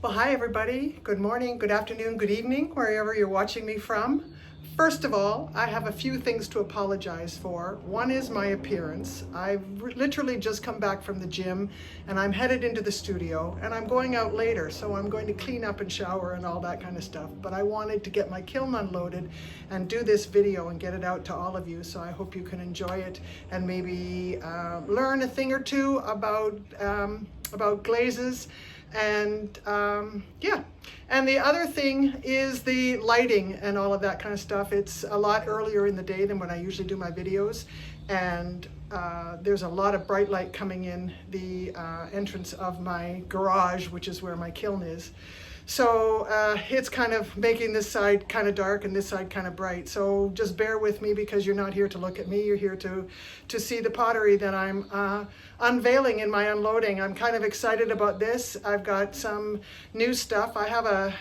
Well, hi everybody. Good morning, good afternoon, good evening, wherever you're watching me from. First of all, I have a few things to apologize for. One is my appearance. I've literally just come back from the gym and I'm headed into the studio and I'm going out later, so I'm going to clean up and shower and all that kind of stuff. But I wanted to get my kiln unloaded and do this video and get it out to all of you, so I hope you can enjoy it and maybe learn a thing or two about glazes. And yeah, and the other thing is the lighting and all of that kind of stuff. It's a lot earlier in the day than when I usually do my videos, and there's a lot of bright light coming in the entrance of my garage, which is where my kiln is. So it's kind of making this side kind of dark and this side kind of bright. So just bear with me, because you're not here to look at me. You're here to see the pottery that I'm unveiling in my unloading. I'm kind of excited about this. I've got some new stuff. I have a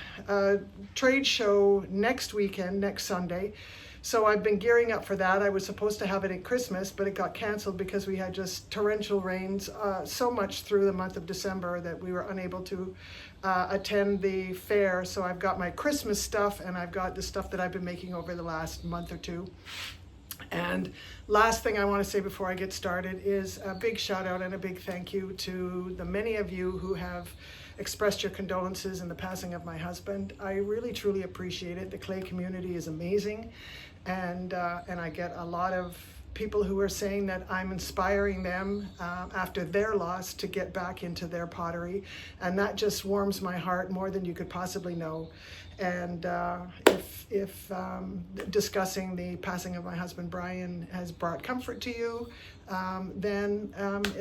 trade show next weekend, next Sunday. So I've been gearing up for that. I was supposed to have it at Christmas, but it got canceled because we had just torrential rains so much through the month of December that we were unable to attend the fair. So I've got my Christmas stuff and I've got the stuff that I've been making over the last month or two. And last thing I want to say before I get started is a big shout out and a big thank you to the many of you who have expressed your condolences in the passing of my husband. I really truly appreciate it. The clay community is amazing, and I get a lot of people who are saying that I'm inspiring them after their loss to get back into their pottery, and that just warms my heart more than you could possibly know. And if discussing the passing of my husband Brian has brought comfort to you, then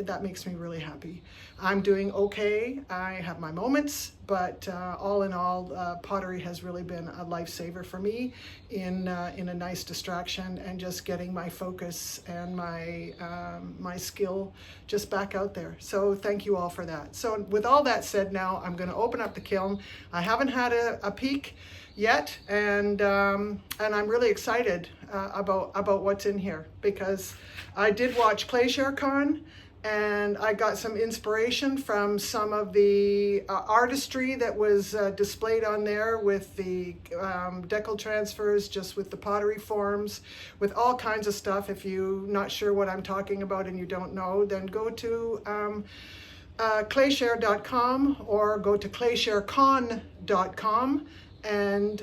that makes me really happy. I'm doing okay. I have my moments, but all in all, pottery has really been a lifesaver for me in a nice distraction and just getting my focus and my skill just back out there. So thank you all for that. So with all that said, now I'm going to open up the kiln. I haven't had a peek yet, and I'm really excited about what's in here, because I did watch Clayscapes, and I got some inspiration from some of the artistry that was displayed on there with the Decal transfers, just with the pottery forms, with all kinds of stuff. If you're not sure what I'm talking about and you don't know, then go to clayshare.com or go to claysharecon.com, and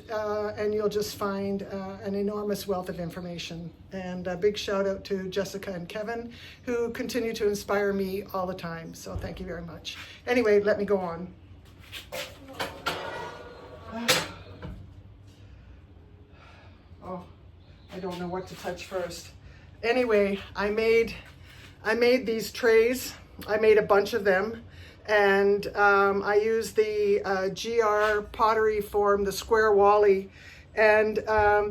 you'll just find an enormous wealth of information. And a big shout out to Jessica and Kevin, who continue to inspire me all the time. So thank you very much. Anyway, let me go on. Oh, I don't know what to touch first. Anyway, I made these trays. I made a bunch of them. And I used the GR pottery form, the square wally. And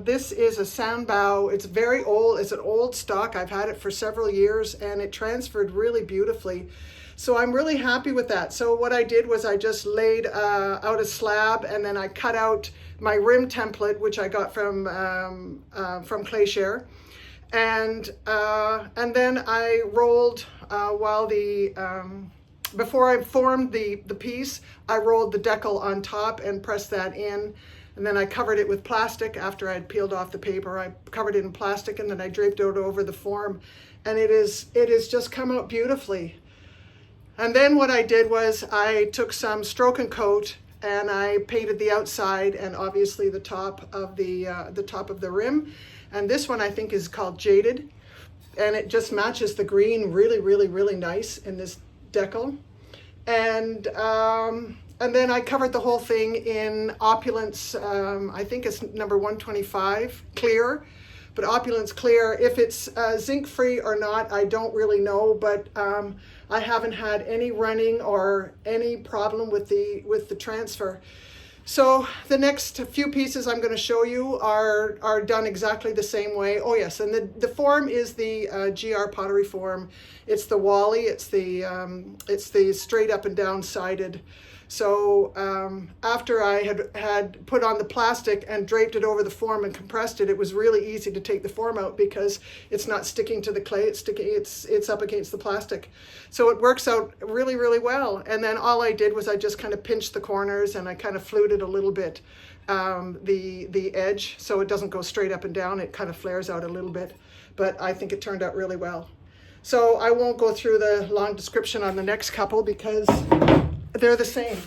this is a Sanbao. It's very old. It's an old stock. I've had it for several years, and it transferred really beautifully. So I'm really happy with that. So what I did was I just laid out a slab, and then I cut out my rim template, which I got from Clayscapes. And then I rolled before I formed the piece, I rolled the decal on top and pressed that in. And then I covered it with plastic after I had peeled off the paper. I covered it in plastic, and then I draped it over the form. And it has just come out beautifully. And then what I did was I took some stroke and coat, and I painted the outside and obviously the top of the rim. And this one I think is called Jaded. And it just matches the green really, really, really nice in this decal. And then I covered the whole thing in Opulence, I think it's number 125, Clear. But Opulence Clear, if it's zinc free or not, I don't really know, but I haven't had any running or any problem with the transfer. So the next few pieces I'm going to show you are done exactly the same way. Oh yes, and the form is the GR pottery form. It's the Wally. It's the straight up and down sided. So after I had put on the plastic and draped it over the form and compressed it, it was really easy to take the form out because it's not sticking to the clay. It's up against the plastic. So it works out really, really well. And then all I did was I just kind of pinched the corners and I kind of fluted a little bit the edge so it doesn't go straight up and down. It kind of flares out a little bit, but I think it turned out really well. So I won't go through the long description on the next couple because they're the same.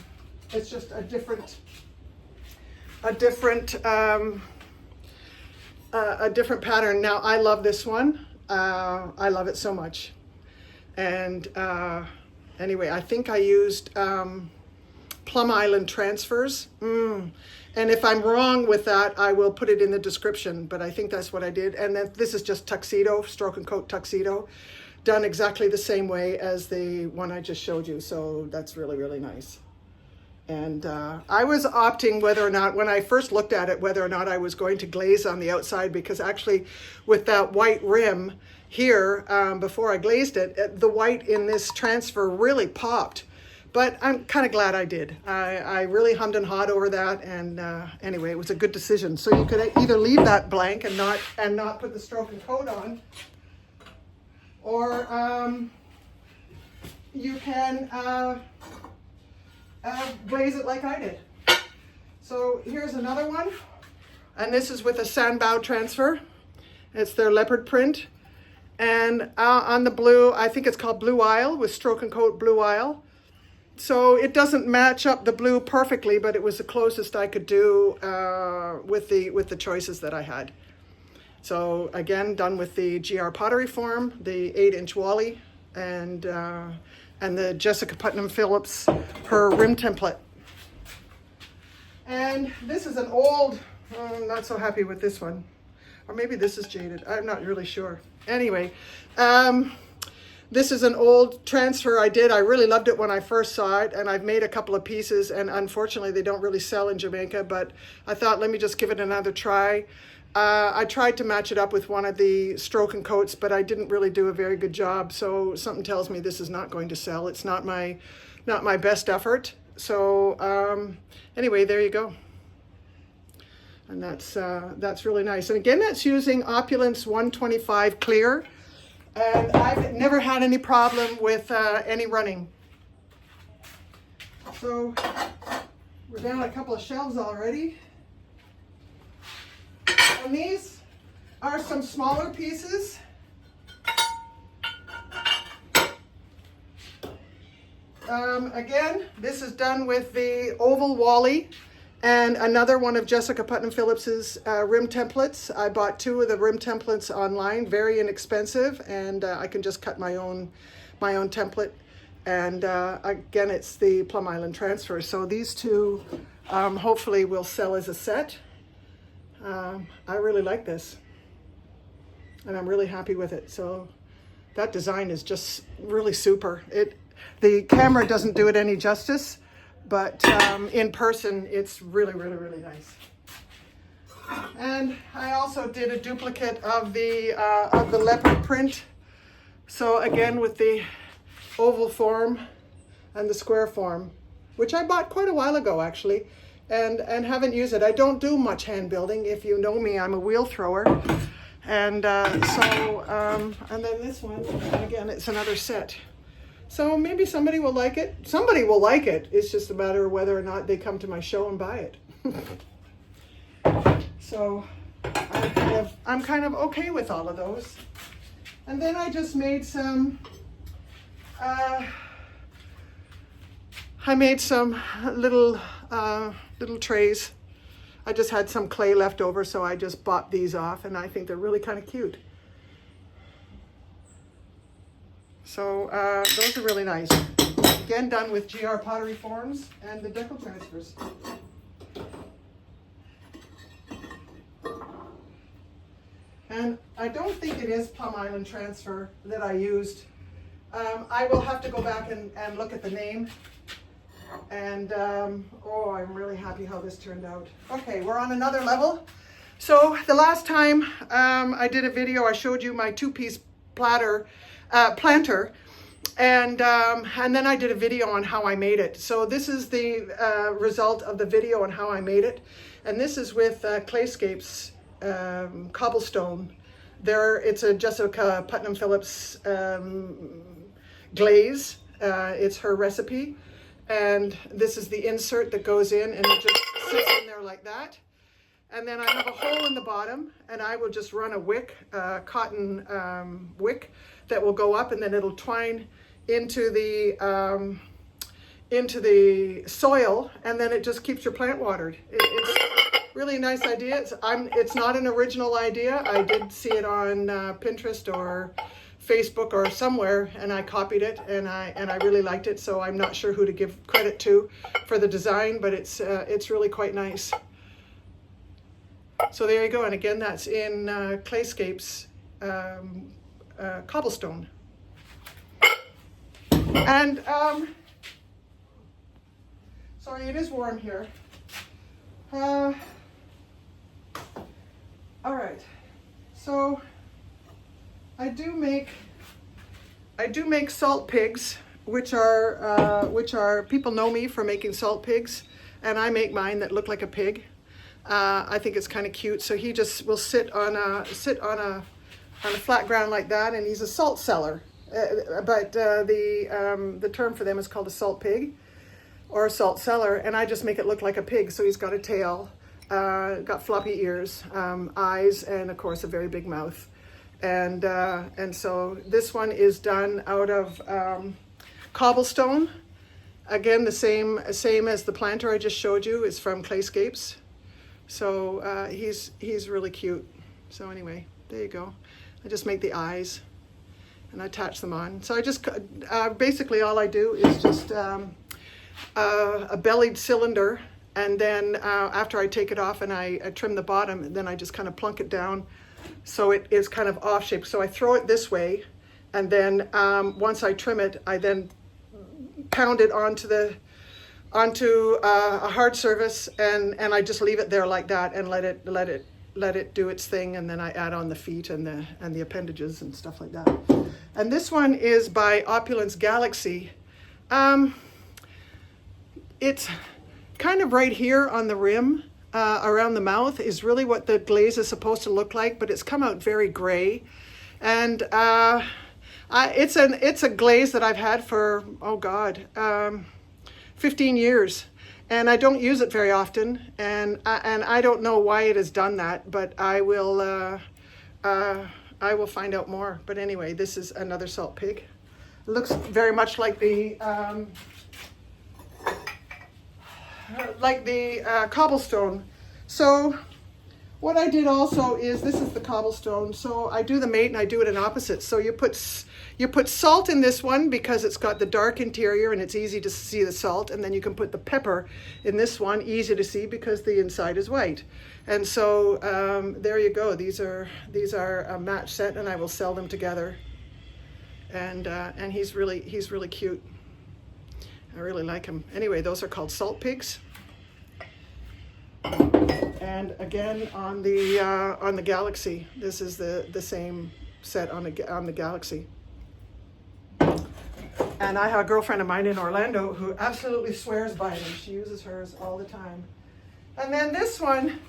It's just a different pattern. Now I love this one. I love it so much. And anyway, I think I used Plum Island transfers. And if I'm wrong with that, I will put it in the description, but I think that's what I did. And then this is just tuxedo, stroke and coat tuxedo, done exactly the same way as the one I just showed you. So that's really, really nice. And I was opting whether or not, when I first looked at it, whether or not I was going to glaze on the outside, because actually with that white rim here, before I glazed it, the white in this transfer really popped. But I'm kind of glad I did. I really hummed and hawed over that, and anyway, it was a good decision. So you could either leave that blank and not put the stroke and coat on, or you can glaze it like I did. So here's another one, and this is with a Sanbao transfer. It's their leopard print, and on the blue, I think it's called Blue Isle, with stroke and coat Blue Isle. So it doesn't match up the blue perfectly, but it was the closest I could do with the choices that I had. So again, done with the GR pottery form, the 8-inch Wally, and the Jessica Putnam Phillips, her rim template. And this is an old, I'm not so happy with this one. Or maybe this is jaded, I'm not really sure. Anyway, this is an old transfer I did. I really loved it when I first saw it, and I've made a couple of pieces, and unfortunately they don't really sell in Jamaica, but I thought, let me just give it another try. I tried to match it up with one of the stroke and coats, but I didn't really do a very good job. So something tells me this is not going to sell. It's not my best effort. So anyway, there you go. And that's really nice. And again, that's using Opulence 125 Clear. And I've never had any problem with any running. So we're down a couple of shelves already. And these are some smaller pieces. Again, this is done with the oval Wally and another one of Jessica Putnam Phillips's rim templates. I bought 2 of the rim templates online, very inexpensive, and I can just cut my own template. And again, it's the Plum Island transfer. So these 2 hopefully will sell as a set. I really like this, and I'm really happy with it. So that design is just really super. The camera doesn't do it any justice, but in person, it's really, really, really nice. And I also did a duplicate of the leopard print. So again, with the oval form and the square form, which I bought quite a while ago, actually. And haven't used it. I don't do much hand building. If you know me, I'm a wheel thrower. And and then this one, again, it's another set. So maybe somebody will like it. Somebody will like it. It's just a matter of whether or not they come to my show and buy it. So I'm kind of okay with all of those. And then I just made some little trays. I just had some clay left over, so I just bought these off, and I think they're really kind of cute. So those are really nice. Again, done with GR pottery forms and the Decal transfers. And I don't think it is Plum Island transfer that I used. I will have to go back and look at the name. And oh, I'm really happy how this turned out. Okay, we're on another level. So the last time I did a video, I showed you my two-piece planter, and then I did a video on how I made it. So this is the result of the video on how I made it, and this is with Clayscapes Cobblestone. It's a Jessica Putnam Phillips glaze. It's her recipe, and this is the insert that goes in, and it just sits in there like that. And then I have a hole in the bottom, and I will just run a wick, cotton wick that will go up, and then it'll twine into the soil, and then it just keeps your plant watered. It's really a nice idea. It's not an original idea. I did see it on Pinterest or Facebook or somewhere, and I copied it, and I really liked it. So I'm not sure who to give credit to for the design, but it's really quite nice. So there you go, and again, that's in Clayscapes Cobblestone. And sorry, it is warm here. All right, so I do make salt pigs, which are people know me for making salt pigs, and I make mine that look like a pig. I think it's kind of cute. So he just will sit on a flat ground like that, and he's a salt cellar. But the term for them is called a salt pig or a salt cellar, and I just make it look like a pig. So he's got a tail, got floppy ears, eyes, and of course a very big mouth. And so this one is done out of cobblestone. Again, the same as the planter I just showed you is from Clayscapes. So he's really cute. So anyway, there you go. I just make the eyes and I attach them on. So I just basically all I do is just a bellied cylinder, and then after I take it off and I trim the bottom, and then I just kind of plunk it down so it is kind of off shape. So I throw it this way, and then once I trim it, I then pound it onto a hard surface, and I just leave it there like that and let it do its thing, and then I add on the feet and the appendages and stuff like that. And this one is by Opulence Galaxy. It's kind of right here on the rim, around the mouth is really what the glaze is supposed to look like, but it's come out very gray. And it's a glaze that I've had for 15 years, and I don't use it very often, and I don't know why it has done that, but I will find out more. But anyway, this is another salt pig. It looks very much like the cobblestone. So what I did also is, this is the cobblestone, so I do the mate and I do it in opposites. So you put salt in this one because it's got the dark interior and it's easy to see the salt, and then you can put the pepper in this one, easy to see because the inside is white. And so there you go. These are a match set, and I will sell them together. And he's really cute. I really like him. Anyway, those are called salt pigs. And again, on the Galaxy, this is the same set on the Galaxy. And I have a girlfriend of mine in Orlando who absolutely swears by them. She uses hers all the time. And then this one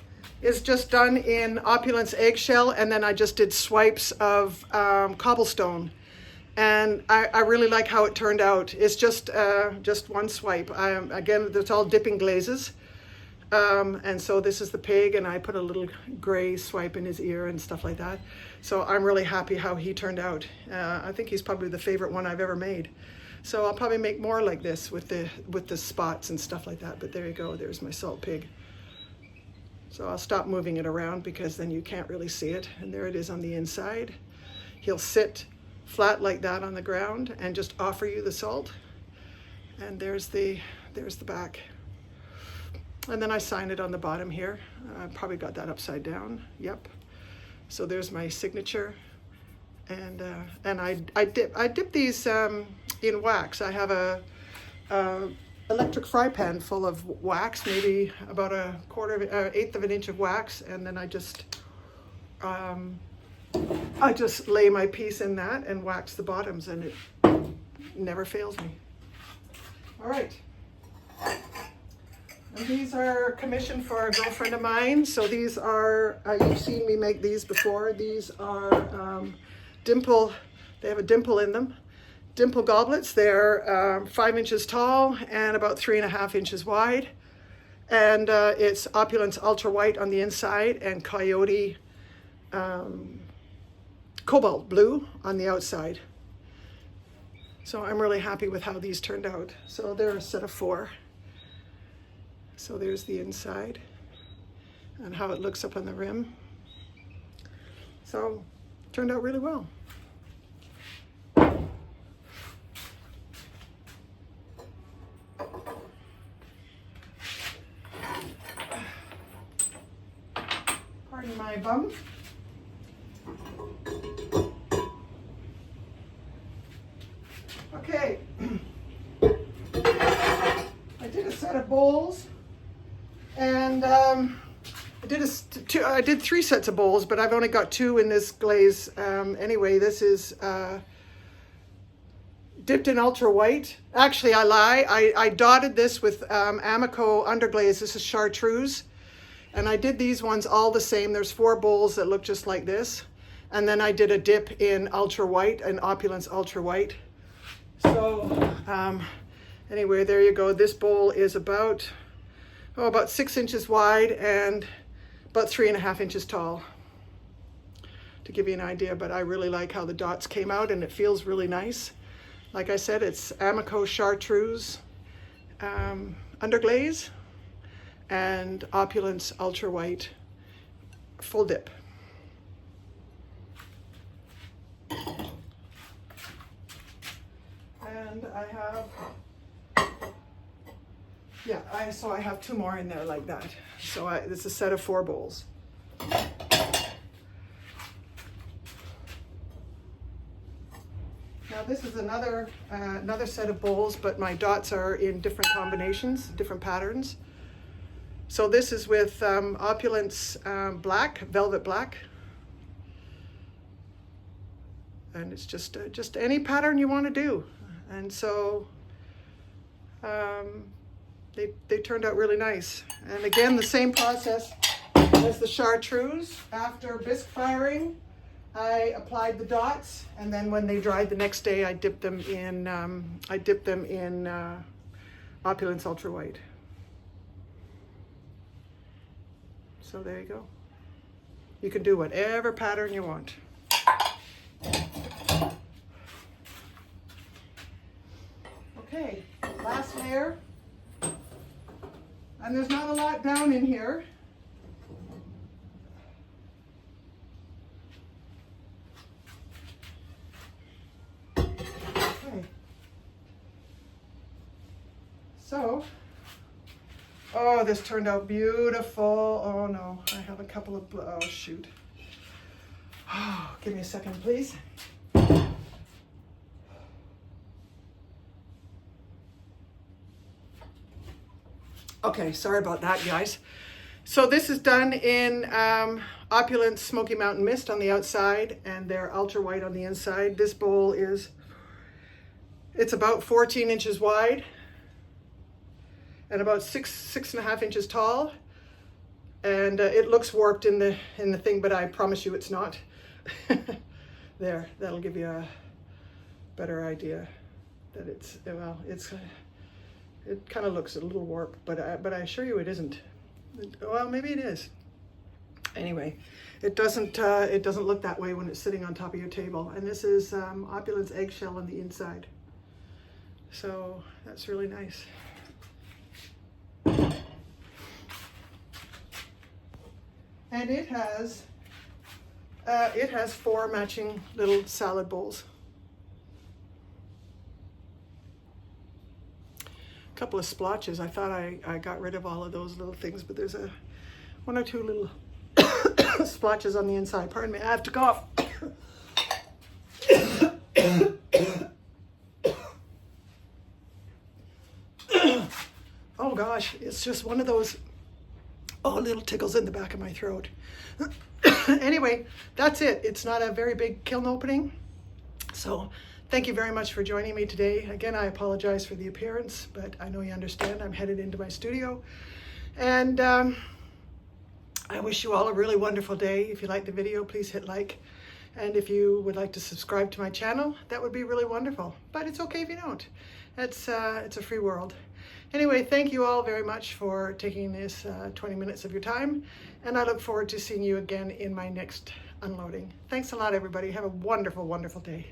is just done in Opulence eggshell, and then I just did swipes of cobblestone. And I really like how it turned out. It's just one swipe. Again, it's all dipping glazes. And so this is the pig, and I put a little gray swipe in his ear and stuff like that. So I'm really happy how he turned out. I think he's probably the favorite one I've ever made. So I'll probably make more like this with the spots and stuff like that. But there you go, there's my salt pig. So I'll stop moving it around because then you can't really see it. And there it is on the inside. He'll sit flat like that on the ground and just offer you the salt. And there's the back. And then I sign it on the bottom here. I probably got that upside down. Yep. So there's my signature. And I dip these in wax. I have a electric fry pan full of wax, maybe about a eighth of an inch of wax, and then I just lay my piece in that and wax the bottoms, and it never fails me. All right. And these are commissioned for a girlfriend of mine. So these are, you've seen me make these before. These are dimple, they have a dimple in them. Dimple goblets. They're 5 inches tall and about 3.5 inches wide. And it's Opulence Ultra White on the inside and Coyote Cobalt Blue on the outside. So I'm really happy with how these turned out. So they're a set of 4. So there's the inside and how it looks up on the rim. So turned out really well. Pardon my bum. Okay. I did a set of bowls. And I did 3 sets of bowls, but I've only got 2 in this glaze. Anyway, this is dipped in ultra white. Actually, I lie. I dotted this with Amaco underglaze. This is chartreuse. And I did these ones all the same. There's 4 bowls that look just like this. And then I did a dip in ultra white, an Opulence Ultra White. So anyway, there you go. This bowl is about 6 inches wide and about 3.5 inches tall, to give you an idea. But I really like how the dots came out, and it feels really nice. Like I said, it's Amaco chartreuse underglaze and Opulence Ultra White full dip. And I have, so I have 2 more in there like that. So it's a set of 4 bowls. Now this is another set of bowls, but my dots are in different combinations, different patterns. So this is with Opulence black, velvet black. And it's just any pattern you want to do. And so they turned out really nice. And again, the same process as the chartreuse. After bisque firing, I applied the dots, and then when they dried the next day, I dipped them in Opulence Ultra White. So there you go. You can do whatever pattern you want. Okay, last layer. And there's not a lot down in here. Okay. So, oh, this turned out beautiful. Oh no, I have a couple of, oh shoot. Oh, give me a second, please. Okay, sorry about that, guys. So this is done in Opulence Smoky Mountain Mist on the outside, and they're ultra white on the inside. This bowl it's about 14 inches wide and about 6.5 inches tall. And it looks warped in the thing, but I promise you it's not. There, that'll give you a better idea that it kind of looks a little warped, but I assure you it isn't. Well, maybe it is. Anyway, it doesn't look that way when it's sitting on top of your table. And this is Opulence eggshell on the inside. So that's really nice. And it has 4 matching little salad bowls. Couple of splotches. I thought I got rid of all of those little things, but there's 1 or 2 little splotches on the inside. Pardon me, I have to cough. gosh, it's just one of those, little tickles in the back of my throat. Anyway, that's it. It's not a very big kiln opening. So thank you very much for joining me today. Again, I apologize for the appearance, but I know you understand. I'm headed into my studio. And I wish you all a really wonderful day. If you liked the video, please hit like. And if you would like to subscribe to my channel, that would be really wonderful. But it's okay if you don't. It's a free world. Anyway, thank you all very much for taking this 20 minutes of your time. And I look forward to seeing you again in my next unloading. Thanks a lot, everybody. Have a wonderful, wonderful day.